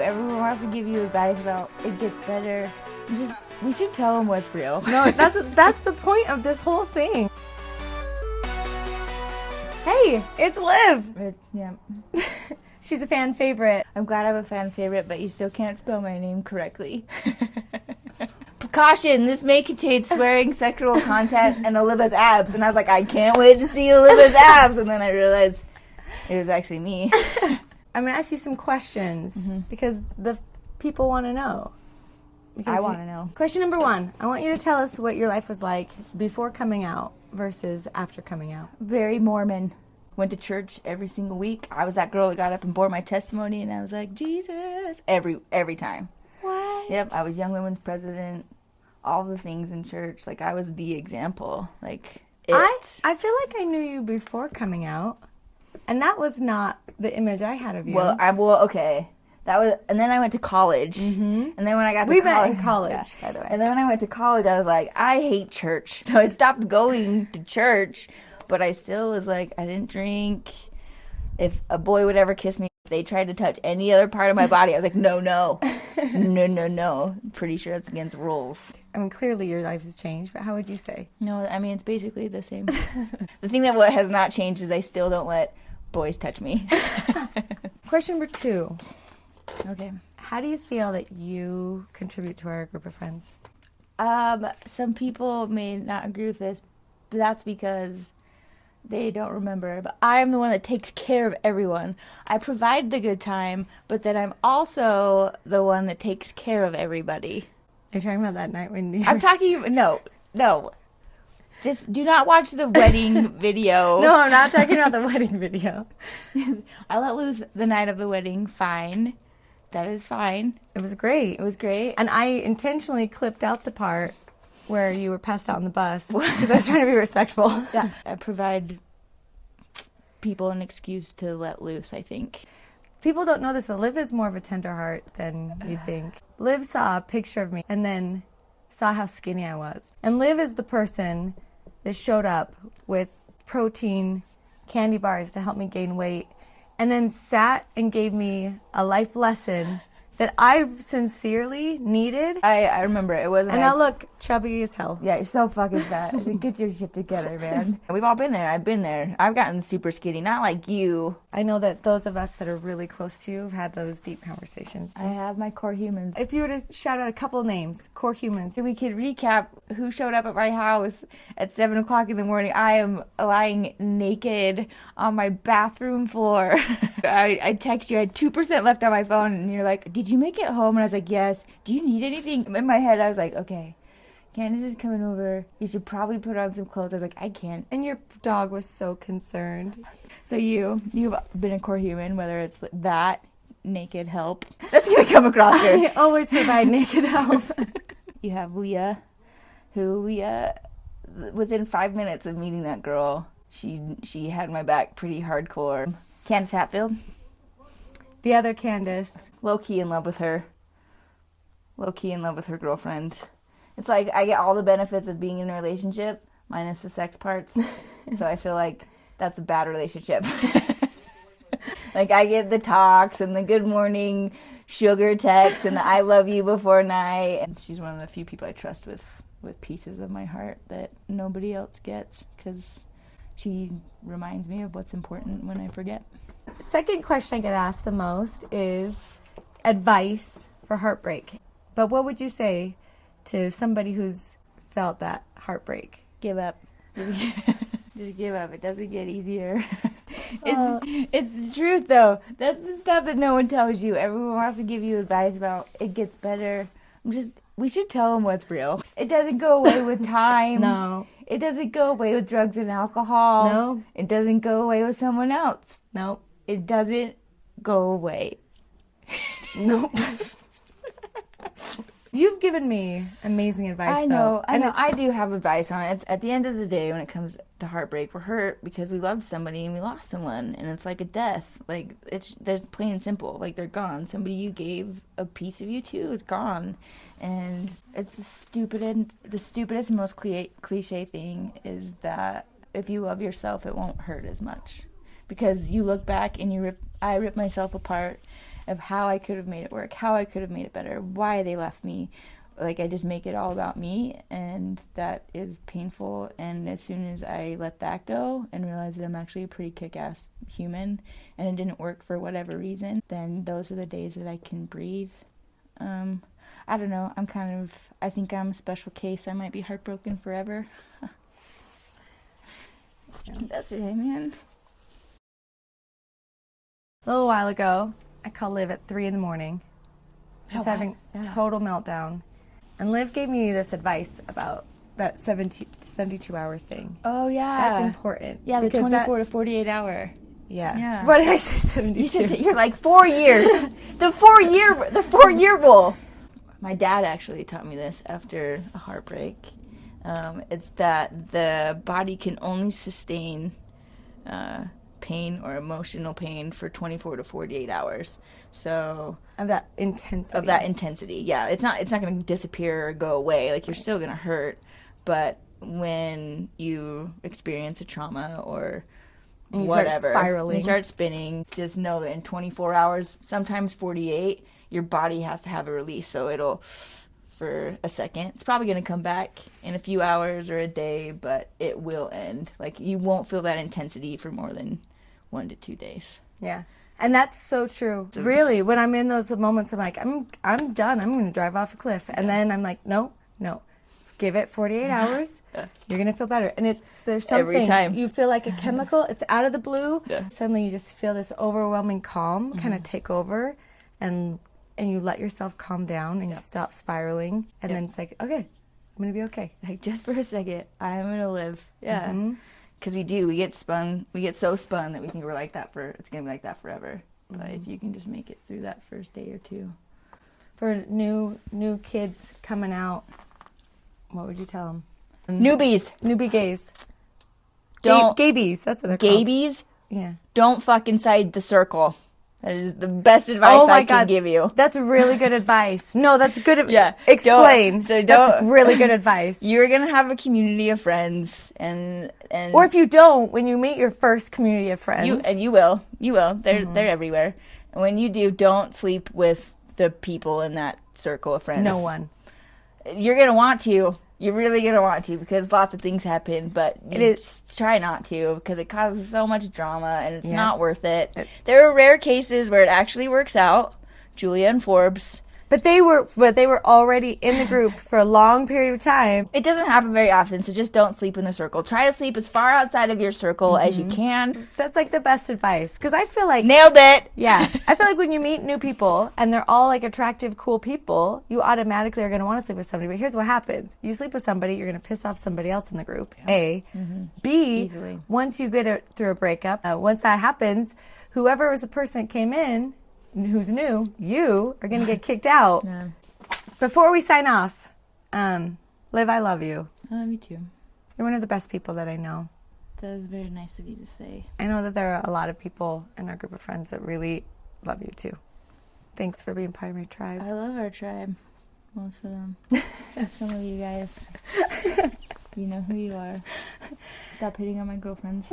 Everyone wants to give you advice about it gets better. We should tell them what's real. No, that's the point of this whole thing. Hey, it's Liv. Yeah. She's a fan favorite. I'm glad I'm a fan favorite, but you still can't spell my name correctly. Precaution, this may contain swearing, sexual content, and Oliva's abs. And I was like, I can't wait to see Oliva's abs. And then I realized it was actually me. I'm going to ask you some questions because the people want to know. I want to know. Question number 1. I want you to tell us what your life was like before coming out versus after coming out. Very Mormon. Went to church every single week. I was that girl that got up and bore my testimony, and I was like, Jesus, every time. What? Yep, I was Young Women's President, all the things in church. Like, I was the example. Like, I feel like I knew you before coming out, and that was not the image I had of you. Well, okay. That was, and then I went to college, and then when I got to we college, met in college, by the way. And then when I went to college, I was like, I hate church, so I stopped going to church. But I still was like, I didn't drink. If a boy would ever kiss me, if they tried to touch any other part of my body, I was like, no, no. Pretty sure it's against rules. I mean, clearly your life has changed, but how would you say? No, I mean, it's basically the same. The thing that has not changed is I still don't let boys touch me. Question number 2. Okay. How do you feel that you contribute to our group of friends? Some people may not agree with this, but that's because they don't remember. But I'm the one that takes care of everyone. I provide the good time, but then I'm also the one that takes care of everybody. Are you talking about that night when you I'm talking... No. Just do not watch the wedding video. No, I'm not talking about the wedding video. I let loose the night of the wedding. Fine. That is fine. It was great. It was great. And I intentionally clipped out the part where you were passed out on the bus because I was trying to be respectful. Yeah. I provide people an excuse to let loose, I think. People don't know this, but Liv is more of a tender heart than you think. Liv saw a picture of me and then saw how skinny I was. And Liv is the person that showed up with protein candy bars to help me gain weight and then sat and gave me a life lesson that I sincerely needed. I remember it wasn't. And I look chubby as hell. Yeah, you're so fucking fat. Get your shit together, man. We've all been there. I've been there. I've gotten super skinny, not like you. I know that those of us that are really close to you have had those deep conversations. I have my core humans. If you were to shout out a couple names, core humans, so we could recap who showed up at my house at 7 o'clock in the morning. I am lying naked on my bathroom floor. I text you. I had 2% left on my phone, and you're like, did you make it home? And I was like, yes. Do you need anything? In my head, I was like, okay, Candace is coming over. You should probably put on some clothes. I was like, I can't. And your dog was so concerned. So you've been a core human, whether it's that, naked help. That's going to come across here. I always provide naked help. You have Leah, who within 5 minutes of meeting that girl, she had my back pretty hardcore. Candace Hatfield. The other Candace. Low-key in love with her. Low-key in love with her girlfriend. It's like I get all the benefits of being in a relationship, minus the sex parts. So I feel like that's a bad relationship. Like, I get the talks and the good morning sugar texts and the I love you before night. And she's one of the few people I trust with pieces of my heart that nobody else gets, because she reminds me of what's important when I forget. Second question I get asked the most is advice for heartbreak. But what would you say to somebody who's felt that heartbreak? Give up. Just give up. It doesn't get easier. It's the truth, though. That's the stuff that no one tells you. Everyone wants to give you advice about it gets better. We should tell them what's real. It doesn't go away with time. No. It doesn't go away with drugs and alcohol. No. It doesn't go away with someone else. Nope. It doesn't go away. Nope. You've given me amazing advice, I though. know. I do have advice on it. It's at the end of the day, when it comes to heartbreak, we're hurt because we loved somebody and we lost someone, and it's like a death. Like there's plain and simple. Like they're gone. Somebody you gave a piece of you to is gone, and it's the stupidest, most cliche thing is that if you love yourself, it won't hurt as much, because you look back and I rip myself apart of how I could have made it work, how I could have made it better, why they left me. Like, I just make it all about me, and that is painful. And as soon as I let that go and realize that I'm actually a pretty kick-ass human and it didn't work for whatever reason, then those are the days that I can breathe. I don't know. I think I'm a special case. I might be heartbroken forever. That's right, man. A little while ago, I called Liv at 3 a.m. I was having a total meltdown. And Liv gave me this advice about that 72-hour thing. Oh, yeah. That's important. Yeah, the 24 to 48 hour. Yeah. What did I say, 72? You're like 4 years. the 4-year rule. My dad actually taught me this after a heartbreak. It's that the body can only sustain pain or emotional pain for 24 to 48 hours. So of that intensity. Yeah. It's not going to disappear or go away. Like, you're still going to hurt, but when you experience a trauma or and you whatever, start spiraling, you start spinning, just know that in 24 hours, sometimes 48, your body has to have a release. So it'll, for a second, it's probably going to come back in a few hours or a day, but it will end. Like, you won't feel that intensity for more than 1 to 2 days. Yeah. And that's so true. Really, when I'm in those moments, I'm like, I'm done. I'm going to drive off a cliff. And then I'm like, no. Give it 48 hours. You're going to feel better. And there's something. Every time. You feel like a chemical. It's out of the blue. Yeah. Suddenly you just feel this overwhelming calm kind of take over. And you let yourself calm down and you stop spiraling. And then it's like, okay, I'm going to be okay. Like, just for a second, I'm going to live. Yeah. Because we get so spun that we think it's going to be like that forever. But if you can just make it through that first day or two. For new kids coming out, what would you tell them? Newbie gays. Gaybies, that's what they're called. Gaybies? Yeah. Don't fuck inside the circle. That is the best advice I can give you. That's really good advice. No, that's good. Yeah. Explain. That's really good advice. You're going to have a community of friends. Or if you don't, when you meet your first community of friends. You will. They're everywhere. And when you do, don't sleep with the people in that circle of friends. No one. You're going to want to. You're really going to want to, because lots of things happen, but just try not to, because it causes so much drama and it's not worth it. There are rare cases where it actually works out. Julia and Forbes. But they were already in the group for a long period of time. It doesn't happen very often, so just don't sleep in the circle. Try to sleep as far outside of your circle as you can. That's like the best advice, because I feel like... Nailed it! Yeah. I feel like when you meet new people, and they're all like attractive, cool people, you automatically are going to want to sleep with somebody. But here's what happens. You sleep with somebody, you're going to piss off somebody else in the group, A. B, easily. Once you get through a breakup, once that happens, whoever was the person that came in, who's new, you are going to get kicked out. Yeah. Before we sign off, Liv, I love you. I love you too. You're one of the best people that I know. That is very nice of you to say. I know that there are a lot of people in our group of friends that really love you too. Thanks for being part of my tribe. I love our tribe. Most of them. Some of you guys. You know who you are. Stop hitting on my girlfriends.